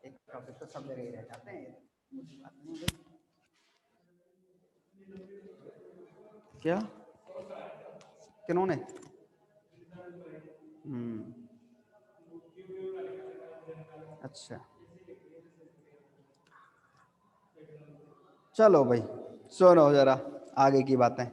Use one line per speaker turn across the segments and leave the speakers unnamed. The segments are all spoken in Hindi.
एक टॉपिक तो सब जगह ही रह जाते हैं, बात नहीं है। क्या किन्होंने? अच्छा चलो भाई सुनो जरा आगे की बातें।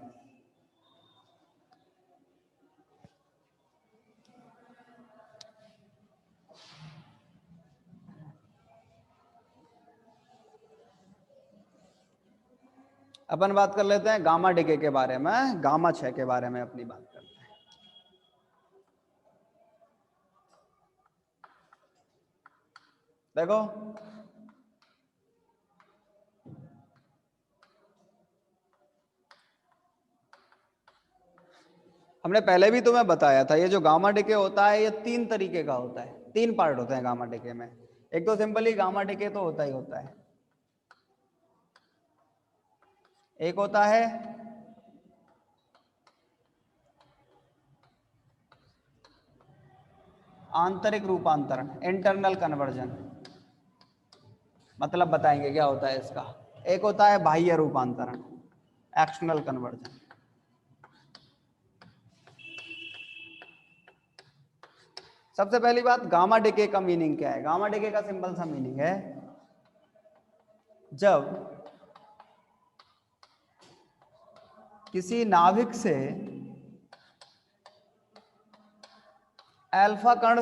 अपन बात कर लेते हैं गामा डिके के बारे में, गामा 6 के बारे में अपनी बात करते हैं। देखो हमने पहले भी तुम्हें बताया था, ये जो गामा डिके होता है ये 3 तरीके का होता है, 3 पार्ट होते हैं गामा डिके में। एक तो सिंपली गामा डिके तो होता ही होता है, एक होता है आंतरिक रूपांतरण, इंटरनल कन्वर्जन, मतलब बताएंगे क्या होता है इसका। एक होता है बाह्य रूपांतरण, एक्सटर्नल कन्वर्जन। सबसे पहली बात गामा डिके का मीनिंग क्या है। गामा डिके का सिंपल सा मीनिंग है जब किसी नाभिक से अल्फा कण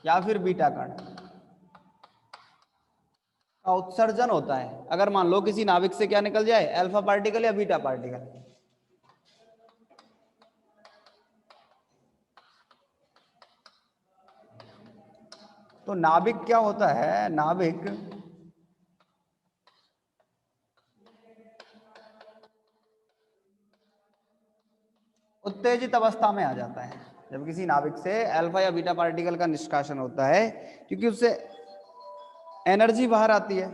या फिर बीटा कण का उत्सर्जन होता है। अगर मान लो किसी नाभिक से क्या निकल जाए, अल्फा पार्टिकल या बीटा पार्टिकल, तो नाभिक क्या होता है, नाभिक उत्तेजित अवस्था में आ जाता है जब किसी नाभिक से अल्फा या बीटा पार्टिकल का निष्कासन होता है, क्योंकि उससे एनर्जी बाहर आती है।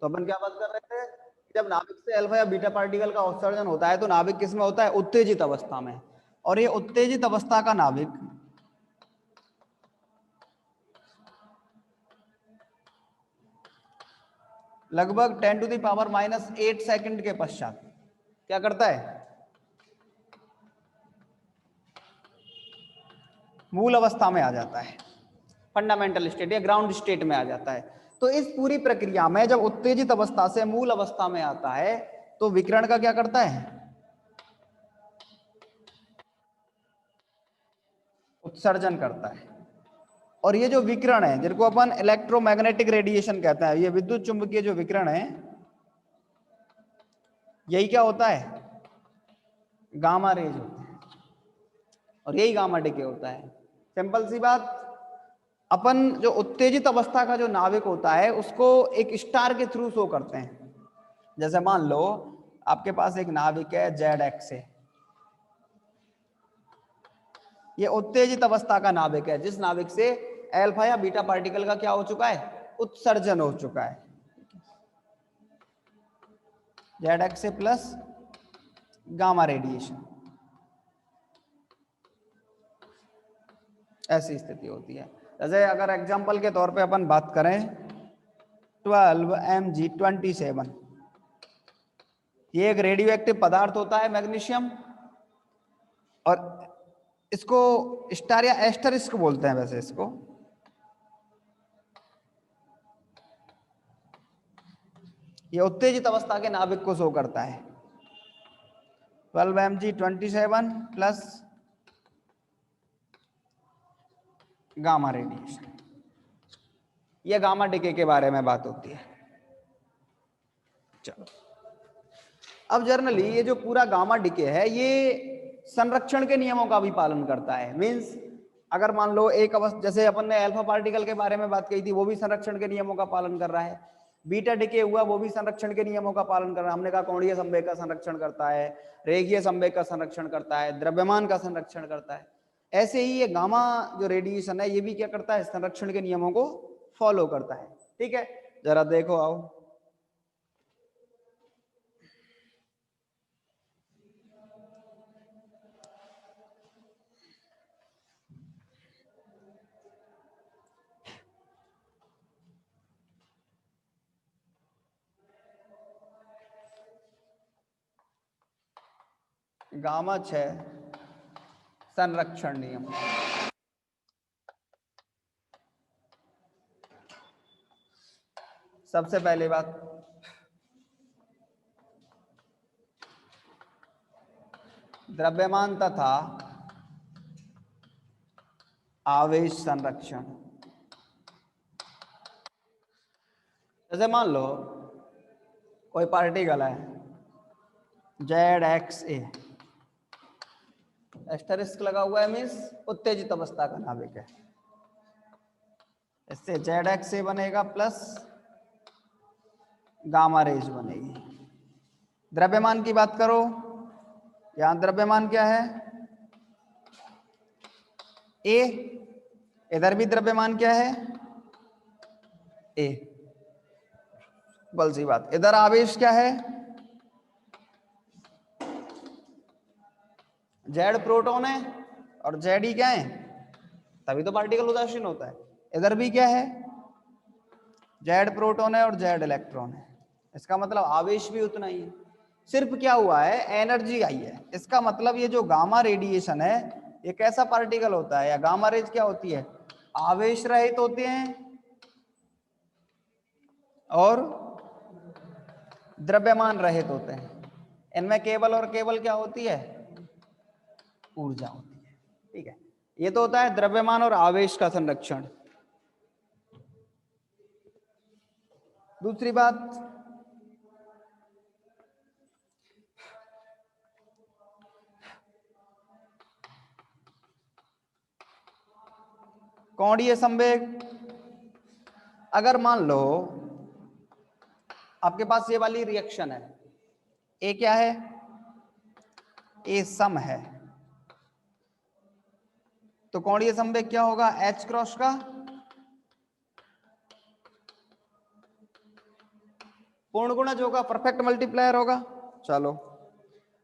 तो अपन क्या बात कर रहे थे, जब नाभिक से अल्फा या बीटा पार्टिकल का उत्सर्जन होता है तो नाभिक किस में होता है, उत्तेजित अवस्था में। और ये उत्तेजित अवस्था का नाभिक लगभग 10⁻⁸ सेकंड के पश्चात क्या करता है, मूल अवस्था में आ जाता है, फंडामेंटल स्टेट या ग्राउंड स्टेट में आ जाता है। तो इस पूरी प्रक्रिया में जब उत्तेजित अवस्था से मूल अवस्था में आता है तो विकिरण का क्या करता है, उत्सर्जन करता है। और ये जो विकिरण है जिनको अपन इलेक्ट्रोमैग्नेटिक रेडिएशन कहते हैं, ये विद्युत चुंबकीय जो विकिरण है, यही क्या होता है, गामा रेज होते हैं, और यही गामा डिके होता है। सिंपल सी बात, अपन जो उत्तेजित अवस्था का जो नाभिक होता है उसको एक स्टार के थ्रू शो करते हैं। जैसे मान लो आपके पास एक नाभिक है ZX से, ये उत्तेजित अवस्था का नाभिक है जिस नाभिक से अल्फा या बीटा पार्टिकल का क्या हो चुका है, उत्सर्जन हो चुका है। ZX से प्लस गामा रेडिएशन, ऐसी स्थिति होती है। जैसे अगर एग्जांपल के तौर पे अपन बात करें 12Mg27, ये एक रेडियो एक्टिव पदार्थ होता है मैग्नीशियम, और इसको स्टार या एस्टरिस्क बोलते हैं वैसे इसको। ये उत्तेजित अवस्था के नाभिक को शो करता है। 12Mg27 प्लस गामा रेडिएशन, ये गामा डिके के बारे में बात होती है। चलो अब जर्नली ये जो पूरा गामा डिके है ये संरक्षण के नियमों का भी पालन करता है। मींस अगर मान लो एक अवस्था, जैसे अपन ने अल्फा पार्टिकल के बारे में बात की थी, वो भी संरक्षण के नियमों का पालन कर रहा है। बीटा डिके हुआ, वो भी संरक्षण के नियमों का पालन कर रहा है। हमने कहा कोणीय संवेग का संरक्षण करता है, रेखीय संवेग का संरक्षण करता है, द्रव्यमान का संरक्षण करता है। ऐसे ही ये गामा जो रेडिएशन है ये भी क्या करता है, संरक्षण के नियमों को फॉलो करता है। ठीक है, जरा देखो आओ। गामा 6 संरक्षण नियम। सबसे पहली बात, द्रव्यमान तथा आवेश संरक्षण। जैसे मान लो कोई पार्टिकल है ZXA, एस्टेरिस्क लगा हुआ है, मीन्स उत्तेजित अवस्था का नाभिक है। इससे ZXA बनेगा प्लस गामा रेज बनेगी। द्रव्यमान की बात करो, यहां द्रव्यमान क्या है A, इधर भी द्रव्यमान क्या है A। बल सी बात, इधर आवेश क्या है Z प्रोटॉन है और ZE क्या है, तभी तो पार्टिकल उदासीन होता है। इधर भी क्या है Z प्रोटॉन है और Z इलेक्ट्रॉन है, इसका मतलब आवेश भी उतना ही है। सिर्फ क्या हुआ है, एनर्जी आई है। इसका मतलब ये जो गामा रेडिएशन है ये कैसा पार्टिकल होता है, या गामा रेज क्या होती है, आवेश रहित होते हैं और द्रव्यमान रहित होते हैं। इनमें केवल और केवल क्या होती है, ऊर्जा होती है। ठीक है, ये तो होता है द्रव्यमान और आवेश का संरक्षण। दूसरी बात, कोणीय संवेग। अगर मान लो आपके पास ये वाली रिएक्शन है, ए क्या है, ए सम है, तो कोणीय संवेग क्या होगा, H क्रॉस का पूर्ण गुणज होगा, परफेक्ट मल्टीप्लायर होगा। चलो,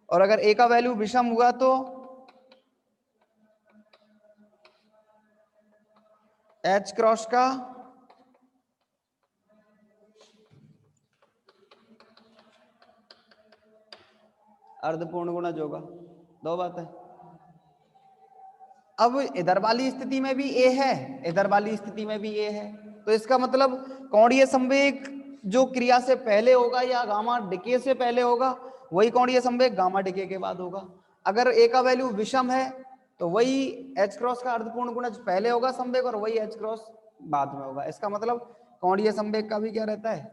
और अगर ए का वैल्यू विषम हुआ तो H क्रॉस का अर्धपूर्ण गुणज होगा। दो बात है। अब इधर वाली स्थिति में भी ए है, इधर वाली स्थिति में भी ए है, तो इसका मतलब कोणीय संवेग जो क्रिया से पहले होगा या गामा डिके से पहले होगा, वही कोणीय संवेग गामा डिके के बाद होगा। अगर ए का वैल्यू विषम है तो वही H क्रॉस का अर्धपूर्ण गुणज पहले होगा संवेग, और वही H क्रॉस बाद में होगा। इसका मतलब कोणीय संवेग का भी क्या रहता है,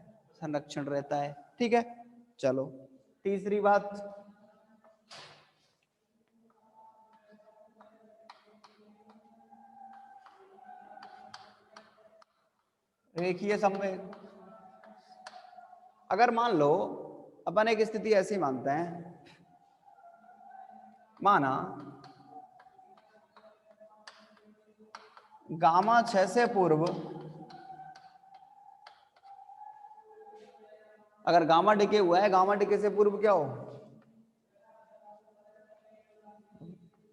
संरक्षण रहता है। ठीक है, चलो तीसरी बात, रेखीय संवेग। अगर मान लो अपन एक स्थिति ऐसी मानते हैं, माना गामा 6 से पूर्व, अगर गामा डिके हुआ है, गामा डिके से पूर्व क्या हो,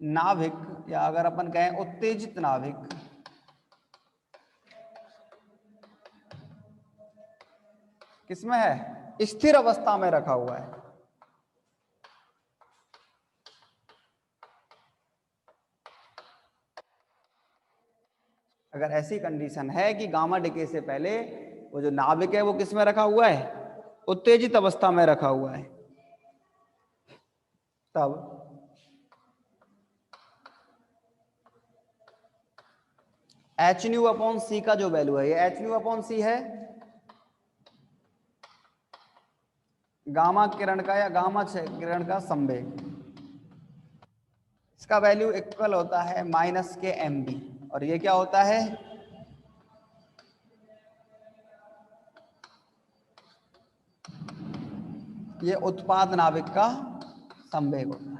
नाभिक, या अगर अपन कहें उत्तेजित नाभिक, किसमें है, स्थिर अवस्था में रखा हुआ है। अगर ऐसी कंडीशन है कि गामा डिके से पहले वो जो नाभिक है वो किसमें रखा हुआ है, उत्तेजित अवस्था में रखा हुआ है, तब एच न्यू अपॉन सी का जो वैल्यू है, ये एच न्यू अपॉन सी है गामा किरण का या गामा किरण का संवेग, इसका वैल्यू इक्वल होता है -के mb, और ये क्या होता है, ये उत्पाद नाभिक का संवेग होता है।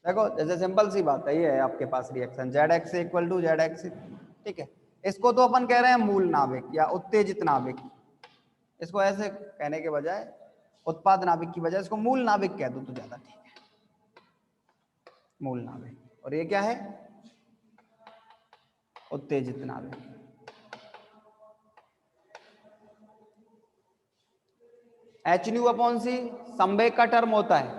देखो जैसे सिंपल सी बात है, ये है आपके पास reaction ZX equal to ZX, ठीक है। इसको तो अपन कह रहे हैं मूल नाभिक या उत्तेजित नाभिक, इसको ऐसे कहने के बजाय, उत्पाद नाभिक की बजाय इसको मूल नाभिक कह दो तो ज्यादा ठीक है, मूल नाभिक। और ये क्या है, उत्तेजित नाभिक। एच न्यू अपॉन सी संवेग का टर्म होता है,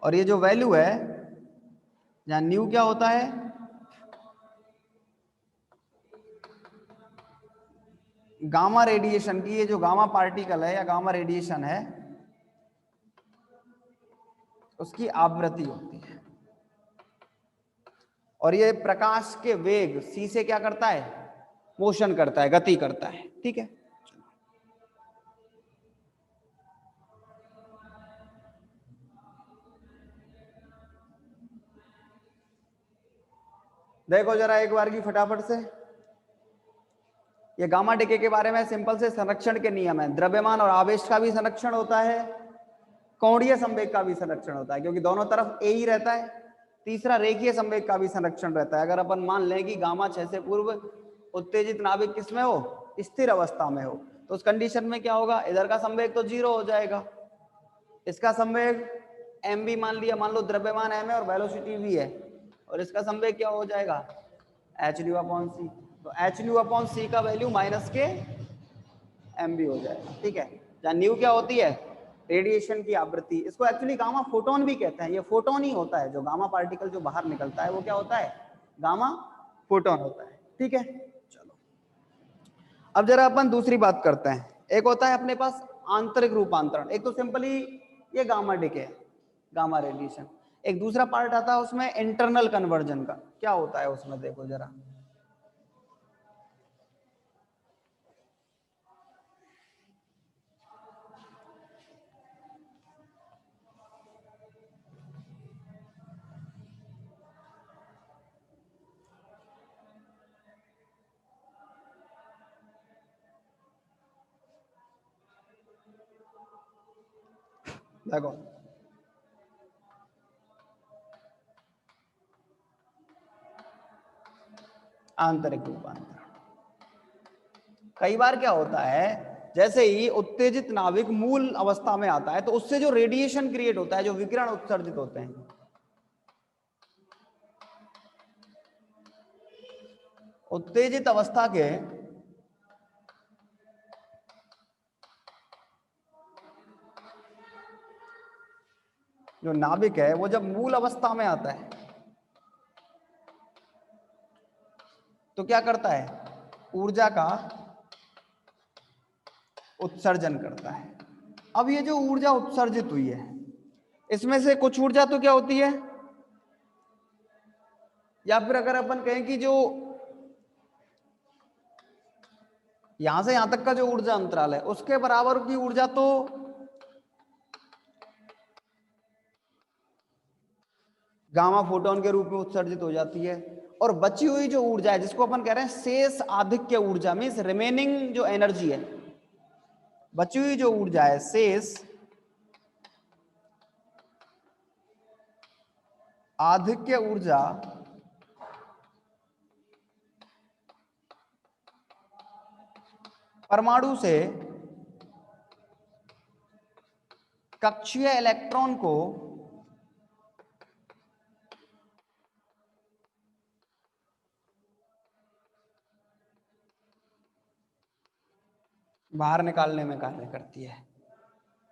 और ये जो वैल्यू है, जहां न्यू क्या होता है, गामा रेडिएशन की, ये जो गामा पार्टिकल है या गामा रेडिएशन है उसकी आवृत्ति होती है। और ये प्रकाश के वेग c से क्या करता है, मोशन करता है, गति करता है। ठीक है, देखो जरा एक बार की फटाफट से। ये गामा डिके के बारे में सिंपल से संरक्षण के नियम है। द्रव्यमान और आवेश का भी संरक्षण होता है, कोणीय संवेग का भी संरक्षण होता है, क्योंकि दोनों तरफ ए ही रहता है। तीसरा, रेखीय संवेग का भी संरक्षण रहता है। अगर अपन मान लें कि गामा 6 से पूर्व उत्तेजित नाभिक किसमें हो, स्थिर अवस्था में हो, तो उस कंडीशन में क्या होगा, इधर का संवेग तो 0 हो जाएगा, इसका संवेग एम भी मान लिया, मान लो द्रव्यमान एम है और वेलोसिटी भी है, और इसका संवेग क्या हो जाएगा, एच न्यू अपॉन सी। तो एच न्यू अपॉन सी का वैल्यू माइनस के एम भी हो जाएगा। ठीक है, जहां न्यू क्या होती है, रेडिएशन की आवृत्ति। इसको एक्चुअली गामा फोटोन भी कहते हैं। ये फोटोन ही होता है, जो गामा पार्टिकल जो बाहर निकलता है वो क्या होता है, गामा फोटोन होता है। ठीक है, चलो अब जरा अपन दूसरी बात करते हैं। एक होता है अपने पास आंतरिक रूपांतरण, एक तो सिंपली ये गामा डिके, गामा रेडिएशन। एक दूसरा पार्ट आता है उसमें इंटरनल कन्वर्जन का। क्या होता है उसमें, देखो जरा। देखो आंतरिक रूपांतरण, कई बार क्या होता है, जैसे ही उत्तेजित नाभिक मूल अवस्था में आता है तो उससे जो रेडिएशन क्रिएट होता है, जो विकिरण उत्सर्जित होते हैं, उत्तेजित अवस्था के जो नाभिक है वो जब मूल अवस्था में आता है तो क्या करता है, ऊर्जा का उत्सर्जन करता है। अब ये जो ऊर्जा उत्सर्जित हुई है, इसमें से कुछ ऊर्जा तो क्या होती है, या फिर अगर अपन कहें कि जो यहां से यहां तक का जो ऊर्जा अंतराल है उसके बराबर की ऊर्जा तो गामा फोटोन के रूप में उत्सर्जित हो जाती है। और बची हुई जो ऊर्जा है, जिसको अपन कह रहे हैं शेष आधिक्य ऊर्जा, मीन्स रिमेनिंग जो एनर्जी है, बची हुई जो ऊर्जा है, शेष आधिक्य ऊर्जा परमाणु से कक्षीय इलेक्ट्रॉन को बाहर निकालने में कार्य करती है।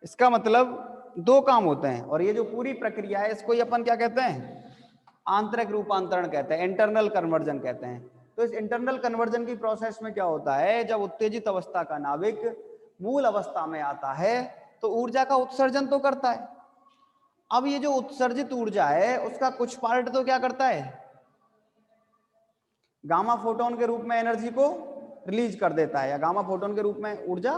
इसका मतलब दो काम होते हैं, और ये जो पूरी प्रक्रिया है इसको अपन क्या कहते हैं, आंतरिक रूपांतरण कहते हैं, इंटरनल कन्वर्जन कहते हैं। तो इस इंटरनल कन्वर्जन की प्रोसेस में क्या होता है, जब उत्तेजित अवस्था का नाभिक मूल अवस्था में आता है तो ऊर्जा का उत्सर्जन तो करता है। अब ये जो उत्सर्जित ऊर्जा है उसका कुछ पार्ट तो क्या करता है, गामा फोटोन के रूप में एनर्जी को रिलीज कर देता है, या गामा फोटोन के रूप में ऊर्जा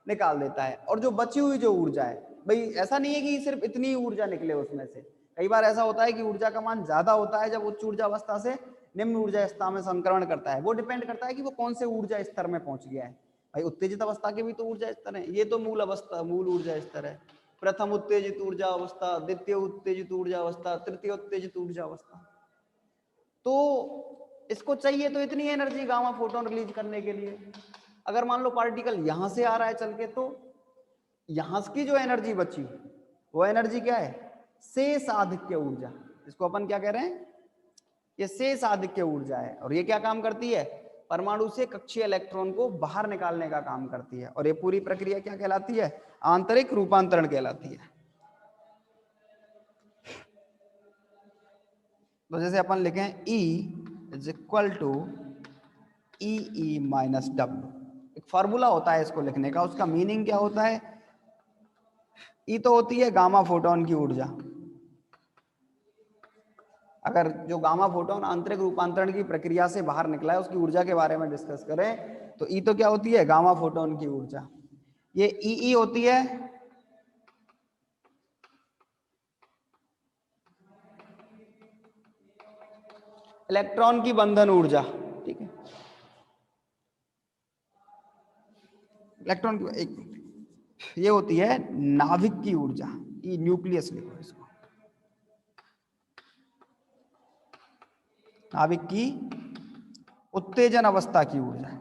निकाल देता है। और जो बची हुई जो ऊर्जा है, भाई ऐसा नहीं है कि सिर्फ इतनी ऊर्जा निकले उसमें से, कई बार ऐसा होता है कि ऊर्जा का मान ज्यादा होता है जब उच्च ऊर्जा अवस्था से निम्न ऊर्जा अवस्था में संक्रमण करता है। वो डिपेंड करता है कि वो कौन से ऊर्जा स्तर में पहुंच गया है। भाई उत्तेजित अवस्था के भी तो ऊर्जा स्तर है, ये तो मूल अवस्था, मूल ऊर्जा स्तर है। प्रथम उत्तेजित ऊर्जा अवस्था, द्वितीय उत्तेजित ऊर्जा अवस्था, तृतीय उत्तेजित ऊर्जा अवस्था। तो इसको चाहिए तो इतनी एनर्जी गामा फोटोन रिलीज करने के लिए। अगर मान लो पार्टिकल यहां से आ रहा है चल के, तो यहां की जो एनर्जी बची वो एनर्जी क्या है, शेष आधिक्य ऊर्जा। इसको अपन क्या कह रहे हैं, ये शेष आधिक्य ऊर्जा है। और ये क्या काम करती है, परमाणु से कक्षीय इलेक्ट्रॉन को बाहर निकालने का काम करती है। और ये पूरी प्रक्रिया क्या कहलाती है, आंतरिक रूपांतरण कहलाती है। तो जैसे अपन लिखें E is equal to E E minus W, एक फॉर्मूला होता है इसको लिखने का, उसका मीनिंग क्या होता है? ई तो होती है गामा फोटोन की ऊर्जा। अगर जो गामा फोटोन आंतरिक रूपांतरण की प्रक्रिया से बाहर निकला है उसकी ऊर्जा के बारे में डिस्कस करें तो ई तो क्या होती है? गामा फोटोन की ऊर्जा। ये ई होती है इलेक्ट्रॉन की बंधन ऊर्जा, ठीक है। इलेक्ट्रॉन की एक ये होती है नाभिक की ऊर्जा, ई न्यूक्लियस लिखो इसको, नाभिक की उत्तेजन अवस्था की ऊर्जा।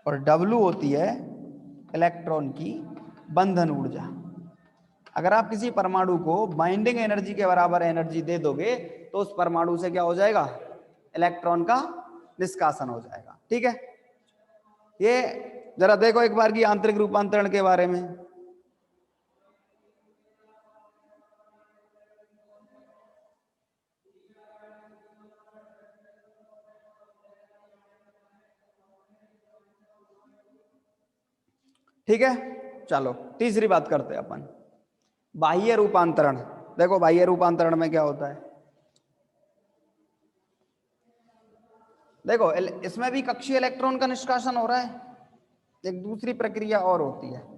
और W होती है इलेक्ट्रॉन की बंधन ऊर्जा। अगर आप किसी परमाणु को बाइंडिंग एनर्जी के बराबर एनर्जी दे दोगे तो उस परमाणु से क्या हो जाएगा? इलेक्ट्रॉन का निष्कासन हो जाएगा, ठीक है। ये जरा देखो एक बार की आंतरिक रूपांतरण के बारे में। ठीक है, चलो तीसरी बात करते हैं अपन, बाह्य रूपांतरण। देखो बाह्य रूपांतरण में क्या होता है, देखो इसमें भी कक्षीय इलेक्ट्रॉन का निष्कासन हो रहा है, एक दूसरी प्रक्रिया और होती है।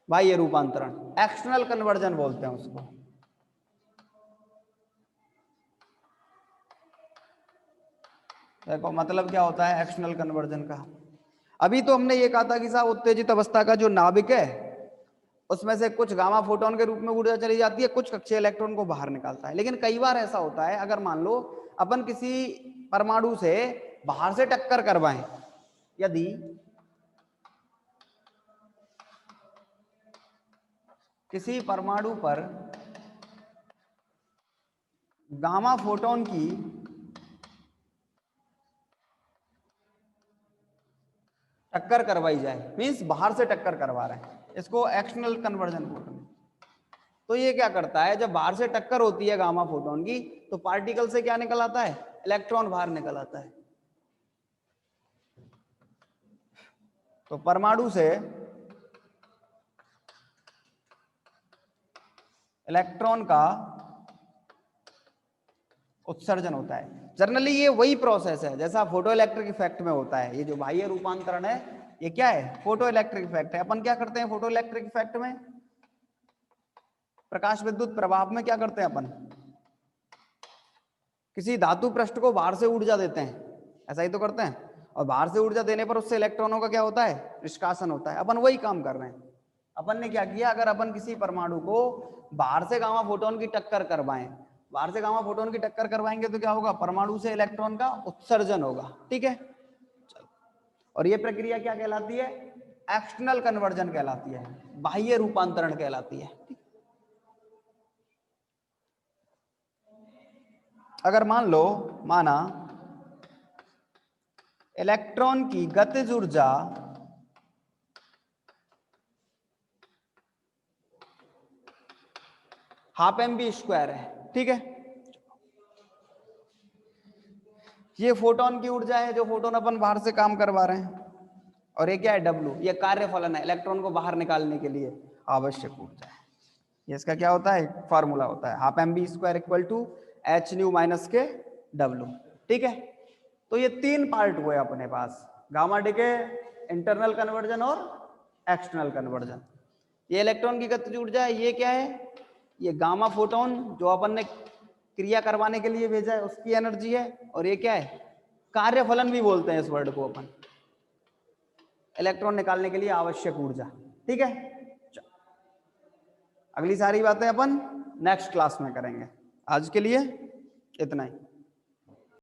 बाह्य रूपांतरण, एक्सटर्नल कन्वर्जन बोलते हैं उसको। देखो मतलब क्या होता है एक्सटर्नल कन्वर्जन का। अभी तो हमने ये कहा था कि साहब उत्तेजित अवस्था का जो नाभिक है उसमें से कुछ गामा फोटोन के रूप में ऊर्जा चली जाती है, कुछ कक्षीय इलेक्ट्रॉन को बाहर निकालता है। लेकिन कई बार ऐसा होता है, अगर मान लो अपन किसी परमाणु से बाहर से टक्कर करवाएं, यदि किसी परमाणु पर गामा फोटोन की टक्कर करवाई जाए, मींस बाहर से टक्कर करवा रहे हैं, इसको एक्सटर्नल कन्वर्जन बोलते हैं। तो ये क्या करता है, जब बाहर से टक्कर होती है गामा फोटोन की तो पार्टिकल से क्या निकल आता है? इलेक्ट्रॉन बाहर निकल आता है। तो परमाणु से इलेक्ट्रॉन का उत्सर्जन होता है। जनरली ये वही प्रोसेस है जैसा फोटो इलेक्ट्रिक इफेक्ट में होता है। ये जो बाह्य रूपांतरण है ये क्या है? फोटो इलेक्ट्रिक इफेक्ट है। अपन क्या करते हैं फोटो इलेक्ट्रिक इफेक्ट में? प्रकाश विद्युत प्रभाव में क्या करते हैं अपन? किसी धातु पृष्ठ को बाहर से ऊर्जा देते हैं, ऐसा ही तो करते हैं। और बाहर से ऊर्जा देने पर उससे इलेक्ट्रॉनों का क्या होता है? निष्कासन होता है। अपन वही काम कर रहे हैं। अपन ने क्या किया, अगर अपन किसी परमाणु को बाहर से गामा फोटोन की टक्कर करवाएं, बाहर से गामा फोटोन की टक्कर करवाएंगे तो क्या होगा? परमाणु से इलेक्ट्रॉन का उत्सर्जन होगा, ठीक है। और ये प्रक्रिया क्या कहलाती है? एक्सटर्नल कन्वर्जन कहलाती है, बाह्य रूपांतरण कहलाती है। अगर मान लो, माना इलेक्ट्रॉन की गतिज ऊर्जा ½mv² है, ठीक है। ये फोटोन की ऊर्जा है, जो फोटोन अपन बाहर से काम करवा रहे हैं। और ये क्या है? W, ये कार्य फलन है, इलेक्ट्रॉन को बाहर निकालने के लिए आवश्यक ऊर्जा है। ये इसका क्या होता है? फॉर्मूला होता है ½mv² इक्वल टू h⁻ के W, ठीक है। तो ये तीन पार्ट हुए अपने पास, गामा डिके, इंटरनल कन्वर्जन और एक्सटर्नल कन्वर्जन। ये इलेक्ट्रॉन की गतिज ऊर्जा है, ये क्या है? ये गामा फोटोन जो अपन ने क्रिया करवाने के लिए भेजा है उसकी एनर्जी है। और ये क्या है? कार्यफलन भी बोलते हैं इस वर्ड को अपन, इलेक्ट्रॉन निकालने के लिए आवश्यक ऊर्जा, ठीक है। अगली सारी बातें अपन नेक्स्ट क्लास में करेंगे। आज के लिए इतना ही।